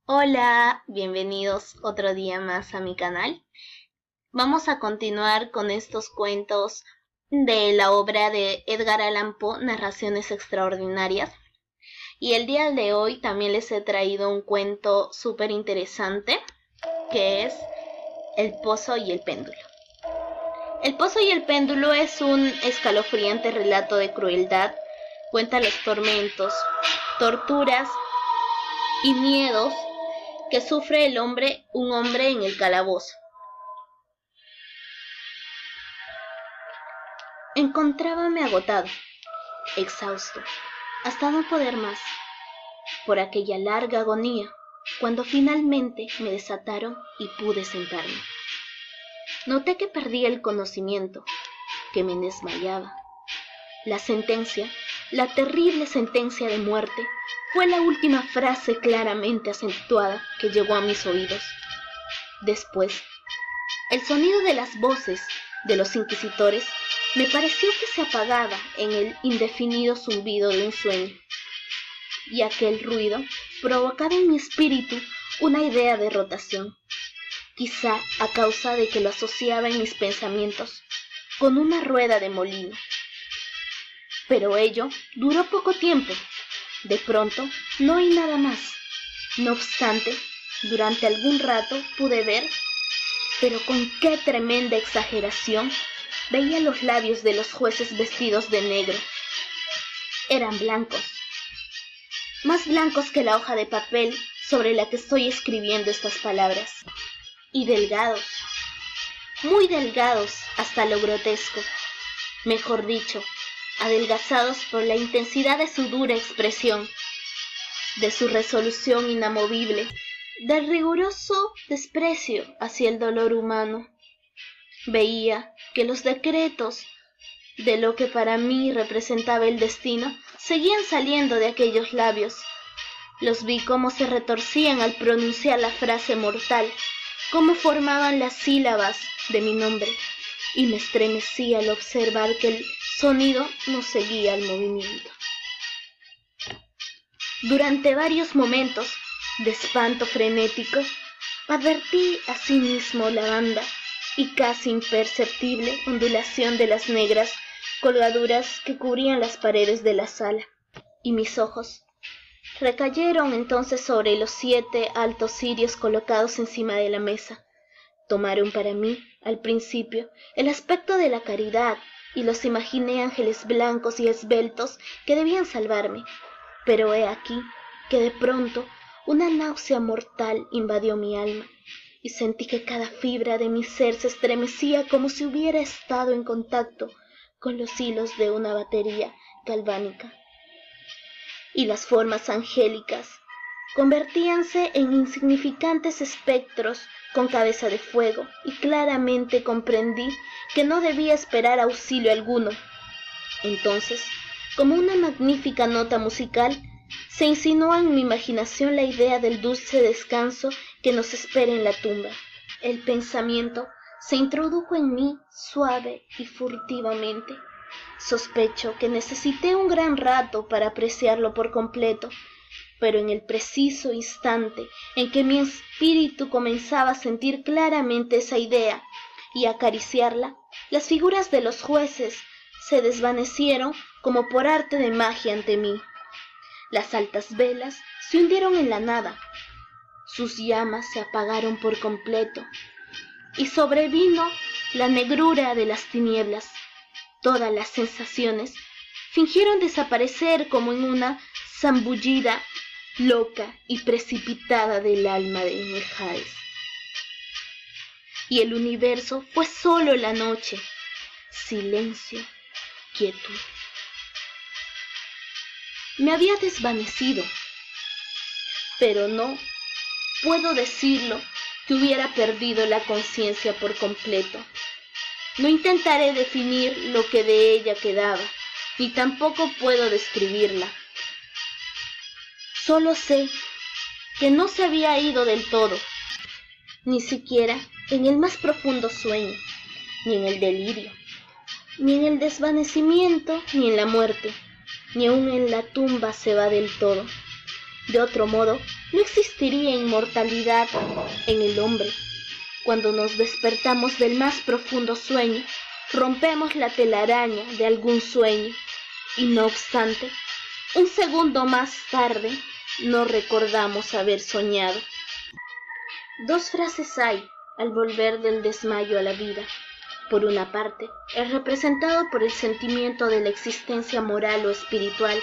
Hola, bienvenidos otro día más a mi canal. Vamos a continuar con estos cuentos de la obra de Edgar Allan Poe, Narraciones Extraordinarias. Y el día de hoy también les he traído un cuento súper interesante, que es El Pozo y el Péndulo. El Pozo y el Péndulo es un escalofriante relato de crueldad. Cuenta los tormentos, torturas y miedos que sufre un hombre en el calabozo. Encontrábame agotado, exhausto, hasta no poder más, por aquella larga agonía, cuando finalmente me desataron y pude sentarme. Noté que perdía el conocimiento, que me desmayaba. La sentencia, la terrible sentencia de muerte, fue la última frase claramente acentuada que llegó a mis oídos. Después, el sonido de las voces de los inquisitores me pareció que se apagaba en el indefinido zumbido de un sueño, y aquel ruido provocaba en mi espíritu una idea de rotación, quizá a causa de que lo asociaba en mis pensamientos con una rueda de molino. Pero ello duró poco tiempo. De pronto no oí nada más. No obstante, durante algún rato pude ver, pero con qué tremenda exageración, veía los labios de los jueces vestidos de negro. Eran blancos, más blancos que la hoja de papel sobre la que estoy escribiendo estas palabras, y delgados, muy delgados hasta lo grotesco, mejor dicho, adelgazados por la intensidad de su dura expresión, de su resolución inamovible, del riguroso desprecio hacia el dolor humano. Veía que los decretos de lo que para mí representaba el destino seguían saliendo de aquellos labios. Los vi cómo se retorcían al pronunciar la frase mortal, cómo formaban las sílabas de mi nombre, y me estremecí al observar que el sonido no seguía el movimiento. Durante varios momentos de espanto frenético, advertí asimismo la banda y casi imperceptible ondulación de las negras colgaduras que cubrían las paredes de la sala, y mis ojos recayeron entonces sobre los 7 altos cirios colocados encima de la mesa. Tomaron para mí, al principio, el aspecto de la caridad, y los imaginé ángeles blancos y esbeltos que debían salvarme. Pero he aquí que de pronto una náusea mortal invadió mi alma, y sentí que cada fibra de mi ser se estremecía como si hubiera estado en contacto con los hilos de una batería galvánica. Y las formas angélicas convertíanse en insignificantes espectros con cabeza de fuego, y claramente comprendí que no debía esperar auxilio alguno. Entonces, como una magnífica nota musical, se insinuó en mi imaginación la idea del dulce descanso que nos espera en la tumba. El pensamiento se introdujo en mí suave y furtivamente. Sospecho que necesité un gran rato para apreciarlo por completo, pero en el preciso instante en que mi espíritu comenzaba a sentir claramente esa idea y a acariciarla, las figuras de los jueces se desvanecieron como por arte de magia ante mí. Las altas velas se hundieron en la nada, sus llamas se apagaron por completo, y sobrevino la negrura de las tinieblas. Todas las sensaciones fingieron desaparecer como en una zambullida loca y precipitada del alma de Mijares. Y el universo fue solo la noche, silencio, quietud. Me había desvanecido, pero no puedo decirlo que hubiera perdido la conciencia por completo. No intentaré definir lo que de ella quedaba, ni tampoco puedo describirla. Solo sé que no se había ido del todo, ni siquiera en el más profundo sueño, ni en el delirio, ni en el desvanecimiento, ni en la muerte, ni aun en la tumba se va del todo. De otro modo, no existiría inmortalidad en el hombre. Cuando nos despertamos del más profundo sueño, rompemos la telaraña de algún sueño, y no obstante, un segundo más tarde, no recordamos haber soñado. Dos frases hay al volver del desmayo a la vida. Por una parte, el representado por el sentimiento de la existencia moral o espiritual,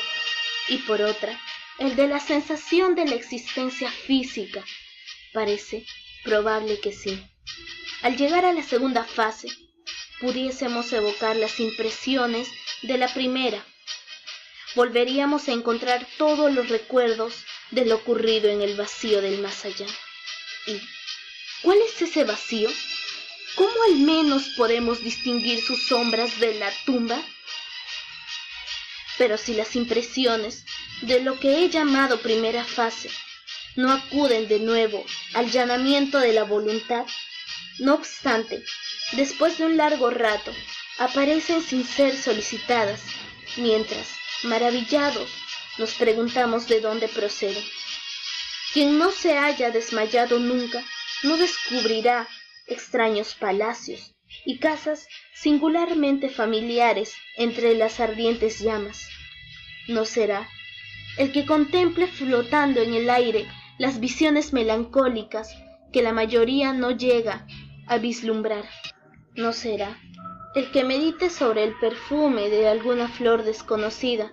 y por otra, el de la sensación de la existencia física. Parece probable que sí. Al llegar a la segunda fase, pudiésemos evocar las impresiones de la primera. Volveríamos a encontrar todos los recuerdos de lo ocurrido en el vacío del más allá. ¿Y cuál es ese vacío? ¿Cómo al menos podemos distinguir sus sombras de la tumba? Pero si las impresiones de lo que he llamado primera fase no acuden de nuevo al llanamiento de la voluntad, no obstante, después de un largo rato, aparecen sin ser solicitadas, mientras, maravillados, nos preguntamos de dónde proceden. Quien no se haya desmayado nunca, no descubrirá extraños palacios y casas singularmente familiares entre las ardientes llamas. No será el que contemple flotando en el aire las visiones melancólicas que la mayoría no llega a vislumbrar. No será el que medite sobre el perfume de alguna flor desconocida,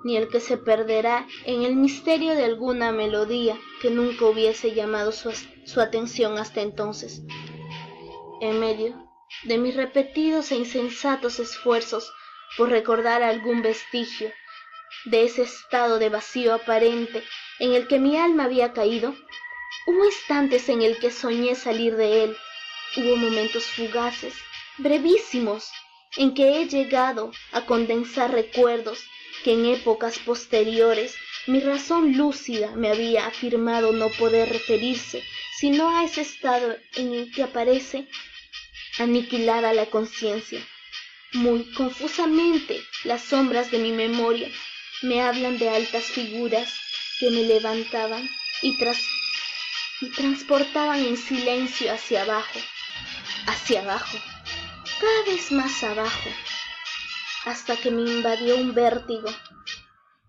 ni el que se perderá en el misterio de alguna melodía que nunca hubiese llamado su atención hasta entonces. En medio de mis repetidos e insensatos esfuerzos por recordar algún vestigio de ese estado de vacío aparente en el que mi alma había caído, hubo instantes en el que soñé salir de él, hubo momentos fugaces, brevísimos, en que he llegado a condensar recuerdos que en épocas posteriores mi razón lúcida me había afirmado no poder referirse sino a ese estado en el que aparece aniquilada la conciencia. Muy confusamente las sombras de mi memoria me hablan de altas figuras que me levantaban y transportaban en silencio hacia abajo, cada vez más abajo, hasta que me invadió un vértigo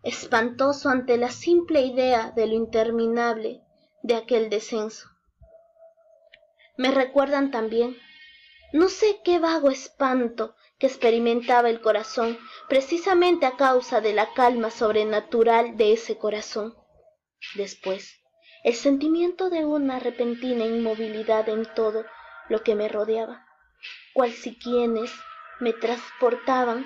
espantoso ante la simple idea de lo interminable de aquel descenso. Me recuerdan también, no sé qué vago espanto que experimentaba el corazón, precisamente a causa de la calma sobrenatural de ese corazón. Después, el sentimiento de una repentina inmovilidad en todo lo que me rodeaba, cual si quienes me transportaban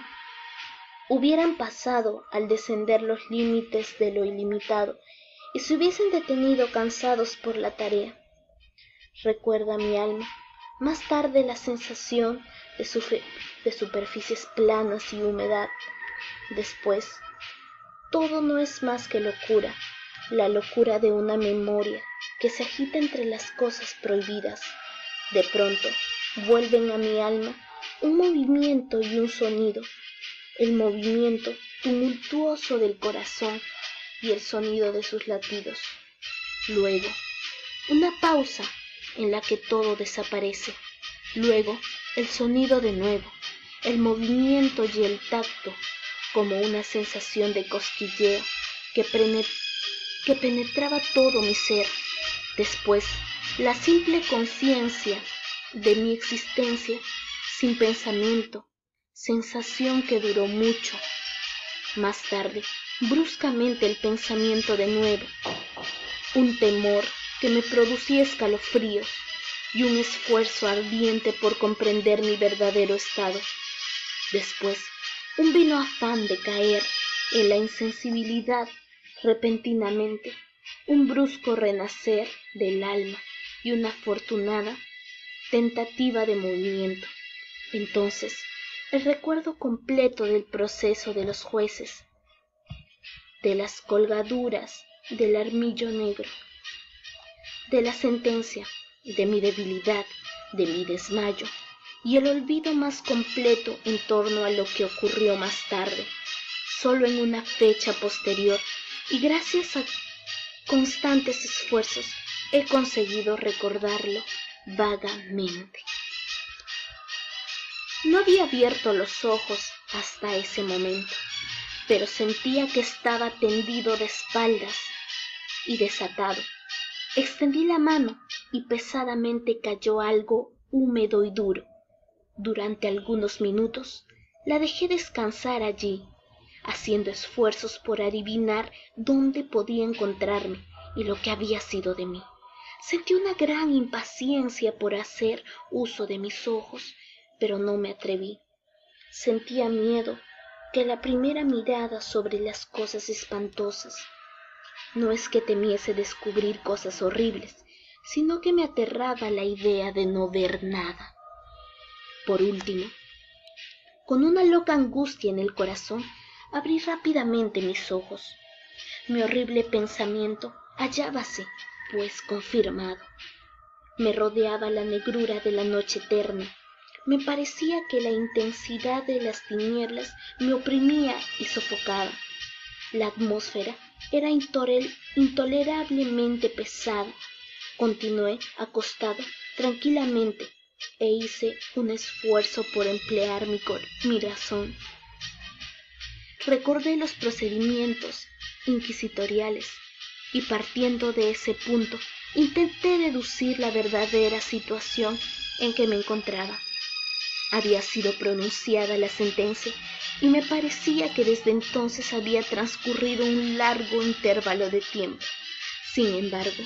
hubieran pasado al descender los límites de lo ilimitado y se hubiesen detenido cansados por la tarea. Recuerda mi alma más tarde la sensación de superficies planas y humedad. Después, todo no es más que locura, la locura de una memoria que se agita entre las cosas prohibidas. De pronto, vuelven a mi alma un movimiento y un sonido, el movimiento tumultuoso del corazón y el sonido de sus latidos. Luego, una pausa en la que todo desaparece. Luego, el sonido de nuevo, el movimiento y el tacto, como una sensación de cosquilleo que penetraba todo mi ser. Después, la simple conciencia de mi existencia sin pensamiento, sensación que duró mucho. Más tarde, bruscamente el pensamiento de nuevo, un temor que me producía escalofríos y un esfuerzo ardiente por comprender mi verdadero estado. Después, un vino afán de caer en la insensibilidad repentinamente, un brusco renacer del alma y una afortunada tentativa de movimiento. Entonces, el recuerdo completo del proceso de los jueces, de las colgaduras del armillo negro, de la sentencia, de mi debilidad, de mi desmayo, y el olvido más completo en torno a lo que ocurrió más tarde, solo en una fecha posterior, y gracias a constantes esfuerzos, he conseguido recordarlo vagamente. No había abierto los ojos hasta ese momento, pero sentía que estaba tendido de espaldas y desatado. Extendí la mano y pesadamente cayó algo húmedo y duro. Durante algunos minutos la dejé descansar allí, haciendo esfuerzos por adivinar dónde podía encontrarme y lo que había sido de mí. Sentí una gran impaciencia por hacer uso de mis ojos, pero no me atreví. Sentía miedo que la primera mirada sobre las cosas espantosas. No es que temiese descubrir cosas horribles, sino que me aterraba la idea de no ver nada. Por último, con una loca angustia en el corazón, abrí rápidamente mis ojos. Mi horrible pensamiento hallábase, pues, confirmado. Me rodeaba la negrura de la noche eterna. Me parecía que la intensidad de las tinieblas me oprimía y sofocaba. La atmósfera era intolerablemente pesada. Continué acostado tranquilamente e hice un esfuerzo por emplear mi razón. Recordé los procedimientos inquisitoriales y partiendo de ese punto intenté deducir la verdadera situación en que me encontraba. Había sido pronunciada la sentencia y me parecía que desde entonces había transcurrido un largo intervalo de tiempo. Sin embargo,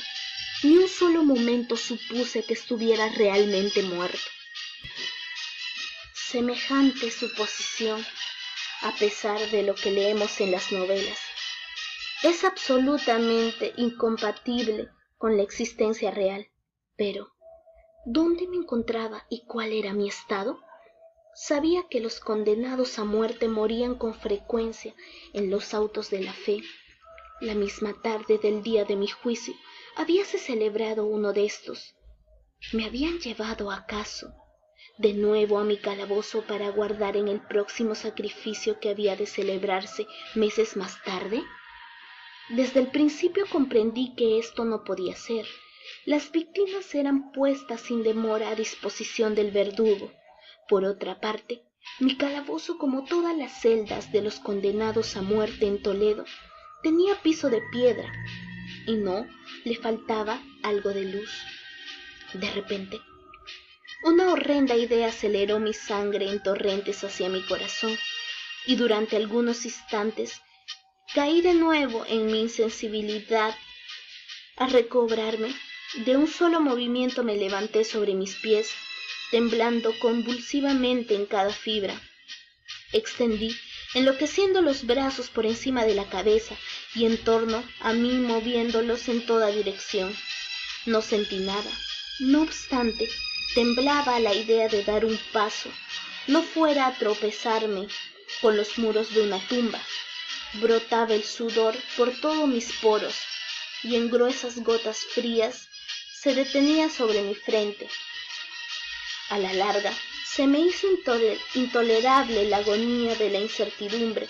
ni un solo momento supuse que estuviera realmente muerto. Semejante suposición, a pesar de lo que leemos en las novelas, es absolutamente incompatible con la existencia real. Pero, ¿dónde me encontraba y cuál era mi estado? Sabía que los condenados a muerte morían con frecuencia en los autos de la fe. La misma tarde del día de mi juicio habíase celebrado uno de estos. ¿Me habían llevado acaso de nuevo a mi calabozo para aguardar en el próximo sacrificio que había de celebrarse meses más tarde? Desde el principio comprendí que esto no podía ser. Las víctimas eran puestas sin demora a disposición del verdugo. Por otra parte, mi calabozo, como todas las celdas de los condenados a muerte en Toledo, tenía piso de piedra y no le faltaba algo de luz. De repente, una horrenda idea aceleró mi sangre en torrentes hacia mi corazón y durante algunos instantes caí de nuevo en mi insensibilidad. Al recobrarme, de un solo movimiento me levanté sobre mis pies, temblando convulsivamente en cada fibra. Extendí, enloqueciendo los brazos por encima de la cabeza y en torno a mí moviéndolos en toda dirección. No sentí nada. No obstante, temblaba a la idea de dar un paso, no fuera a tropezarme con los muros de una tumba. Brotaba el sudor por todos mis poros y en gruesas gotas frías se detenía sobre mi frente. A la larga, se me hizo intolerable la agonía de la incertidumbre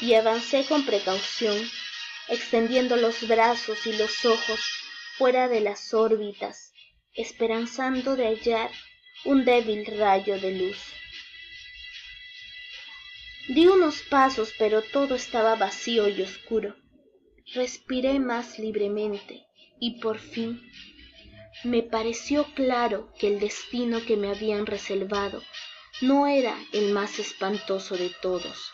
y avancé con precaución, extendiendo los brazos y los ojos fuera de las órbitas, esperanzando de hallar un débil rayo de luz. Di unos pasos, pero todo estaba vacío y oscuro. Respiré más libremente y por fin me pareció claro que el destino que me habían reservado no era el más espantoso de todos.